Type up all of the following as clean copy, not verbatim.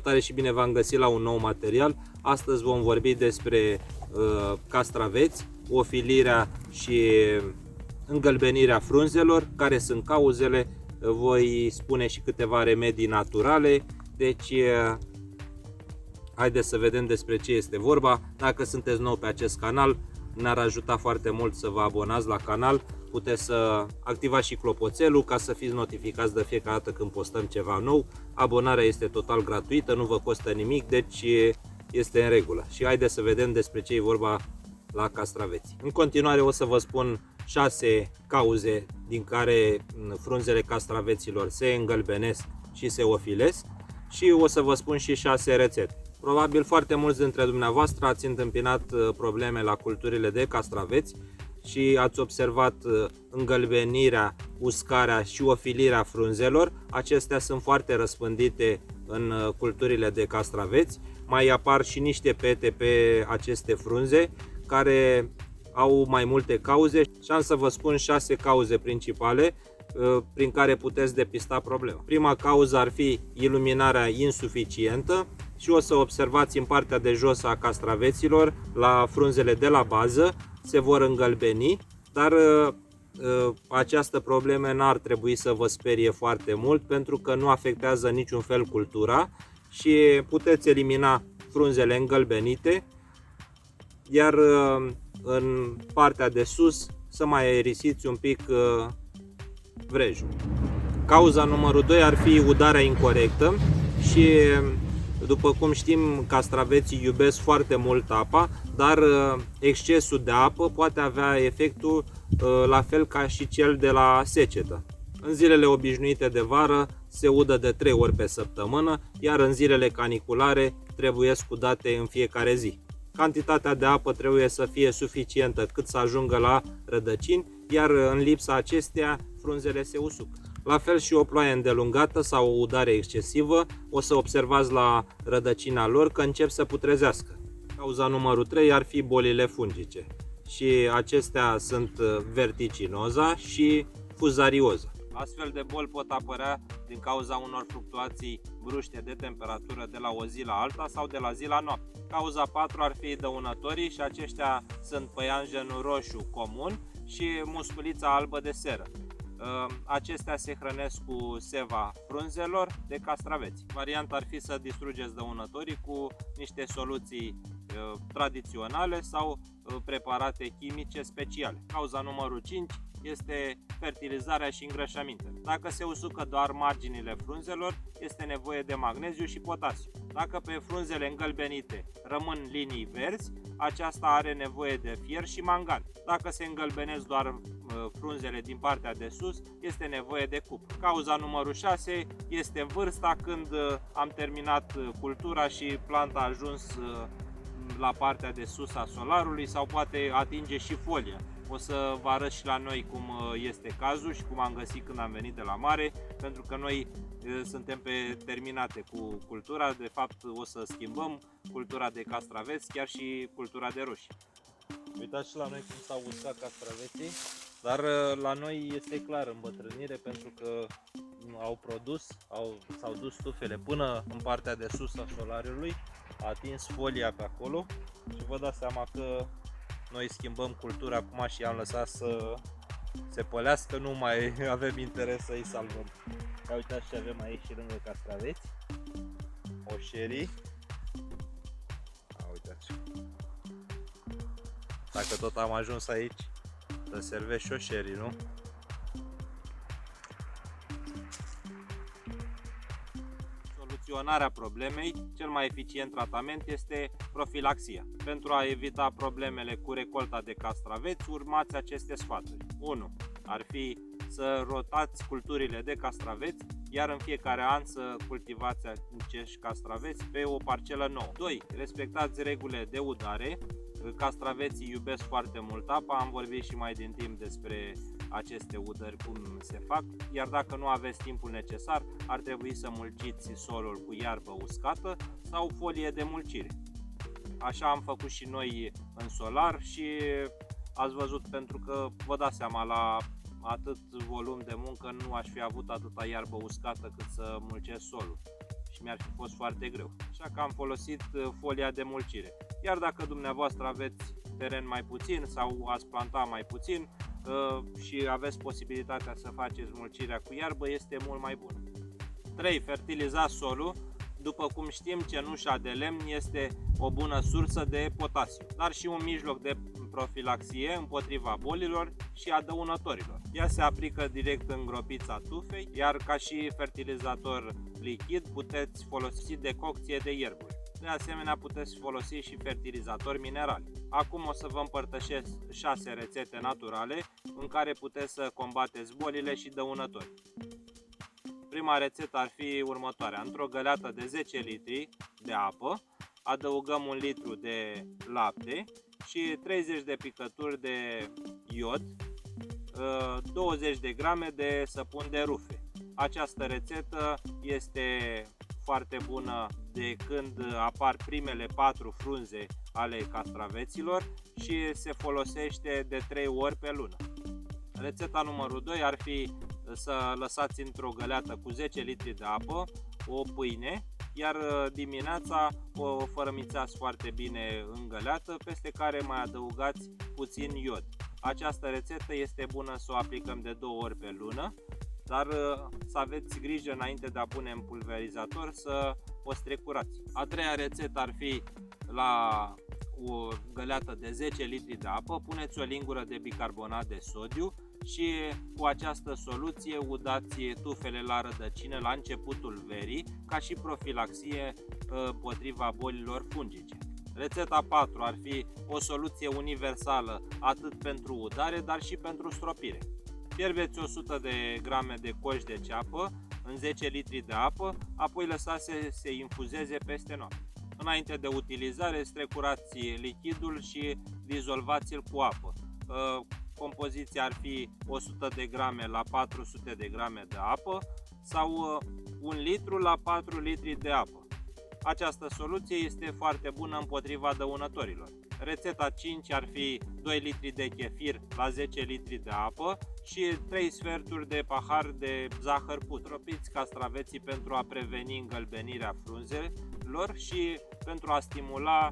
Salutare și bine v-am găsit la un nou material. Astăzi vom vorbi despre castraveți, ofilirea și îngălbenirea frunzelor, care sunt cauzele. Voi spune și câteva remedii naturale. Deci haideți să vedem despre ce este vorba. Dacă sunteți nou pe acest canal, ne-ar ajuta foarte mult să vă abonați la canal. Puteți să activați și clopoțelul ca să fiți notificați de fiecare dată când postăm ceva nou. Abonarea este total gratuită, nu vă costă nimic, deci este în regulă. Și haideți să vedem despre ce e vorba la castraveți. În continuare o să vă spun 6 cauze din care frunzele castraveților se îngălbenesc și se ofilesc și o să vă spun și 6 rețete. Probabil foarte mulți dintre dumneavoastră ați întâmpinat probleme la culturile de castraveți și ați observat îngălbenirea, uscarea și ofilirea frunzelor. Acestea sunt foarte răspândite în culturile de castraveți. Mai apar și niște pete pe aceste frunze care au mai multe cauze și am să vă spun 6 cauze principale prin care puteți depista problema. Prima cauză ar fi iluminarea insuficientă și o să observați în partea de jos a castraveților, la frunzele de la bază, se vor îngălbeni, dar această problemă n-ar trebui să vă sperie foarte mult pentru că nu afectează niciun fel cultura și puteți elimina frunzele îngălbenite, iar în partea de sus să mai aerisiți un pic vrejul. Cauza numărul 2 ar fi udarea incorectă și după cum știm, castraveții iubesc foarte mult apa, dar excesul de apă poate avea efectul la fel ca și cel de la secetă. În zilele obișnuite de vară se udă de 3 ori pe săptămână, iar în zilele caniculare trebuie udate în fiecare zi. Cantitatea de apă trebuie să fie suficientă cât să ajungă la rădăcini, iar în lipsa acesteia frunzele se usucă. La fel și o ploaie îndelungată sau o udare excesivă, o să observați la rădăcina lor că încep să putrezească. Cauza numărul 3 ar fi bolile fungice și acestea sunt verticinoza și fuzarioza. Astfel de boli pot apărea din cauza unor fluctuații bruște de temperatură de la o zi la alta sau de la zi la noapte. Cauza 4 ar fi dăunătorii și aceștia sunt păianjenul roșu comun și musculița albă de seră. Acestea se hrănesc cu seva frunzelor de castraveți. Varianta ar fi să distrugeți dăunătorii cu niște soluții tradiționale sau preparate chimice speciale. Cauza numărul 5 este fertilizarea și îngrășămintele. Dacă se usucă doar marginile frunzelor, este nevoie de magneziu și potasiu. Dacă pe frunzele îngălbenite rămân linii verzi, aceasta are nevoie de fier și mangan. Dacă se îngălbenesc doar frunzele din partea de sus, este nevoie de cupru. Cauza numărul 6 este vârsta, când am terminat cultura și planta a ajuns la partea de sus a solarului sau poate atinge și folia. O să vă arăt și la noi cum este cazul și cum am găsit când am venit de la mare, pentru că noi suntem pe terminate cu cultura. De fapt o să schimbăm cultura de castraveți, chiar și cultura de roșii. Uitați și la noi cum s-au uscat castraveții, dar la noi este clar îmbătrânire pentru că s-au dus tufele până în partea de sus a solariului, a atins folia pe acolo și vă dați seama că noi schimbăm cultura acum și am lăsat să se pălească, nu mai avem interes să îi salvăm. Ia uitați ce avem aici și lângă castraveți, oșerii. Uitați. Dacă tot am ajuns aici, să servești și oșerii, nu? Soluționarea problemei, cel mai eficient tratament este profilaxia. Pentru a evita problemele cu recolta de castraveți, urmați aceste sfaturi. 1. Ar fi să rotați culturile de castraveți, iar în fiecare an să cultivați acești castraveți pe o parcelă nouă. 2. Respectați regulile de udare. Castraveții iubesc foarte mult apa, am vorbit și mai din timp despre aceste udări, cum se fac, iar dacă nu aveți timpul necesar, ar trebui să mulciți solul cu iarbă uscată sau folie de mulcire. Așa am făcut și noi în solar și ați văzut, pentru că vă dați seama, la atât volum de muncă nu aș fi avut atâta iarbă uscată cât să mulcesc solul. Și mi-ar fi fost foarte greu. Așa că am folosit folia de mulcire. Iar dacă dumneavoastră aveți teren mai puțin sau ați planta mai puțin și aveți posibilitatea să faceți mulcirea cu iarbă, este mult mai bun. 3. Fertilizați solul. După cum știm, cenușa de lemn este o bună sursă de potasiu, dar și un mijloc de profilaxie împotriva bolilor și a dăunătorilor. Ea se aplică direct în gropița tufei, iar ca și fertilizator lichid puteți folosi decocție de ierburi. De asemenea, puteți folosi și fertilizatori minerali. Acum o să vă împărtășesc 6 rețete naturale în care puteți să combateți bolile și dăunători. Prima rețetă ar fi următoarea. Într-o găleată de 10 litri de apă adăugăm 1 litru de lapte și 30 de picături de iod, 20 de grame de săpun de rufe. Această rețetă este foarte bună de când apar primele 4 frunze ale castraveților și se folosește de 3 ori pe lună. Rețeta numărul 2 ar fi să lăsați într-o găleată cu 10 litri de apă o pâine, iar dimineața o fărămițați foarte bine în găleată, peste care mai adăugați puțin iod. Această rețetă este bună să o aplicăm de 2 ori pe lună, dar să aveți grijă înainte de a pune în pulverizator să o strecurați. A treia rețetă ar fi la o găleată de 10 litri de apă, puneți o lingură de bicarbonat de sodiu și cu această soluție udați tufele la rădăcină la începutul verii, ca și profilaxie împotriva bolilor fungice. Rețeta 4 ar fi o soluție universală atât pentru udare, dar și pentru stropire. Fierbeți 100 de grame de coș de ceapă în 10 litri de apă, apoi lăsați să se infuzeze peste noapte. Înainte de utilizare, strecurați lichidul și dizolvați-l cu apă. Compoziția ar fi 100 de grame la 400 de grame de apă sau 1 litru la 4 litri de apă. Această soluție este foarte bună împotriva dăunătorilor. Rețeta 5 ar fi 2 litri de chefir la 10 litri de apă și 3 sferturi de pahar de zahăr pudră. Stropiți castraveții pentru a preveni îngălbenirea frunzelor și pentru a stimula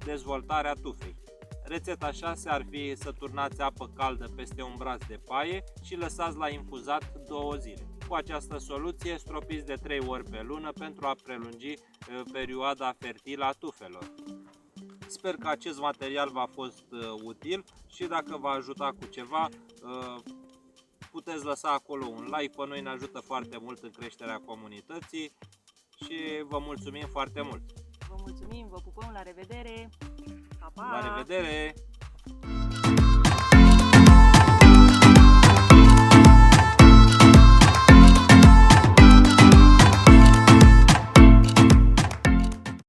dezvoltarea tufei. Rețeta 6 ar fi să turnați apă caldă peste un braț de paie și lăsați la infuzat 2 zile. Cu această soluție stropiți de 3 ori pe lună pentru a prelungi perioada fertilă a tufelor. Sper că acest material v-a fost util și dacă v-a ajutat cu ceva, puteți lăsa acolo un like, pe noi ne ajută foarte mult în creșterea comunității și vă mulțumim foarte mult! Vă mulțumim, vă pupăm, la revedere! Pa, pa! La revedere!